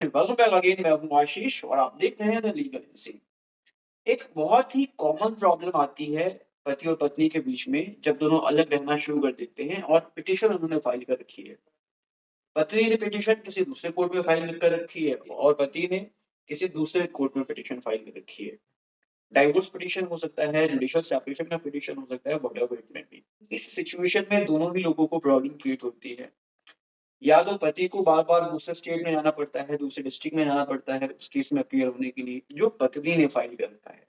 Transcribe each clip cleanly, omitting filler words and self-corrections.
Welcome back again. मैं हूं आशीष और आप देख रहे हैं द लीगल इनसी। एक बहुत ही कॉमन प्रॉब्लम आती है पति और पत्नी के बीच में जब दोनों अलग रहना शुरू कर देते हैं और पिटीशन उन्होंने फाइल कर रखी है। पत्नी ने पिटीशन किसी दूसरे कोर्ट में फाइल कर रखी है और पति ने किसी दूसरे कोर्ट में पिटीशन फाइल कर रखी है। डाइवोर्स पिटीशन हो सकता है, जुडिशियल सेपरेशन का पिटीशन हो सकता है, व्हाटएवर इट मे बी। इस सिचुएशन में दोनों ही लोगों को प्रॉब्लम क्रिएट होती है। या तो पति को बार-बार दूसरे स्टेट में जाना पड़ता है, दूसरे डिस्ट्रिक्ट में जाना पड़ता है उस केस में अपीयर होने के लिए, जो पत्नी ने फाइल कर रखा है।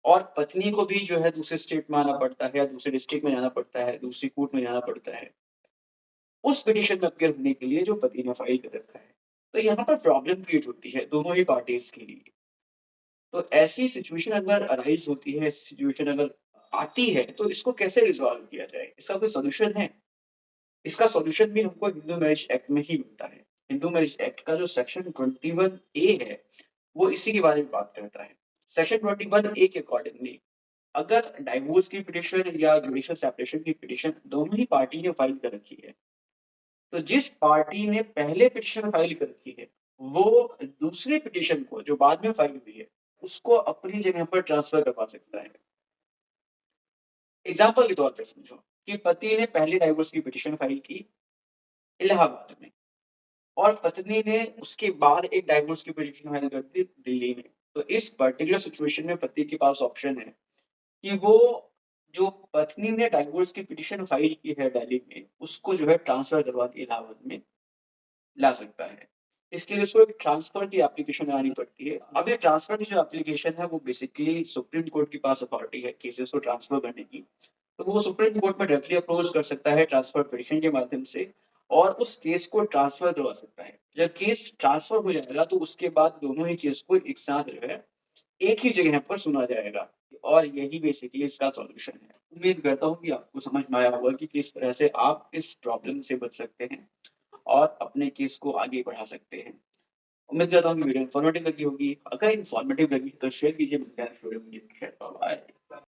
और पत्नी को भी जो है दूसरे स्टेट में आना पड़ता है या दूसरे डिस्ट्रिक्ट में जाना पड़ता है, दूसरी कोर्ट में जाना पड़ता है, उस पिटीशन में अपीयर होने के लिए जो पति ने फाइल कर रखा है। तो यहाँ पर प्रॉब्लम क्रिएट होती है दोनों ही पार्टीज़ के लिए। तो ऐसी सिचुएशन अगर अराइज़ होती है, सिचुएशन अगर आती है, तो इसको कैसे रिज़ॉल्व किया जाए? इसका कोई सॉल्यूशन है? इसका सॉल्यूशन भी हमको हिंदू मैरिज एक्ट में ही मिलता है। हिंदू मैरिज एक्ट का जो सेक्शन 21 ए है, वो इसी के बारे में बात करता है। सेक्शन 21 ए के अकॉर्डिंगली अगर डाइवोर्स की पिटीशन या जुडिशियल सेपरेशन की पिटीशन दोनों ही पार्टी ने फाइल कर रखी है, तो जिस पार्टी ने पहले पिटीशन फाइल कर रखी है, वो दूसरी पिटीशन को जो बाद में फाइल हुई है, उसको अपनी जगह पर ट्रांसफर करवा सकता है। एग्जाम्पल के तौर पे समझो कि पति ने पहले डाइवोर्स की पिटीशन फाइल की इलाहाबाद में। और पत्नी ने उसके बाद एक डाइवोर्स की पिटीशन फाइल कर दी दिल्ली में। तो इस पर्टिकुलर सिचुएशन में पति के पास ऑप्शन है कि वो जो पत्नी ने डाइवोर्स की पिटीशन फाइल की है दिल्ली में, उसको जो है ट्रांसफर करवा के इलाहाबाद में ला सकता है। इसके लिए उसको एक ट्रांसफर की एप्लीकेशन लगानी पड़ती है। अब ये ट्रांसफर की जो एप्लीकेशन है वो बेसिकली सुप्रीम कोर्ट के पास अथॉरिटी है केसेस को ट्रांसफर करने की। तो वो सुप्रीम कोर्ट में डायरेक्टली अप्रोच कर सकता है ट्रांसफर पिटीशन के माध्यम से और उस केस को ट्रांसफर करवा सकता है। जब केस ट्रांसफर हो जाएगा तो उसके बाद दोनों ही केस को एक साथ जो है एक ही जगह पर सुना जाएगा और यही बेसिकली इसका सॉल्यूशन है। उम्मीद करता हूँ कि आपको समझ में आया होगा कि किस तरह से आप इस प्रॉब्लम से बच सकते हैं और अपने केस को आगे बढ़ा सकते हैं। उम्मीद करता हूँ कि वीडियो इन्फॉर्मेटिव लगी होगी। अगर इन्फॉर्मेटिव लगी तो शेयर कीजिए। मिलते हैं नेक्स्ट वीडियो में। बाय।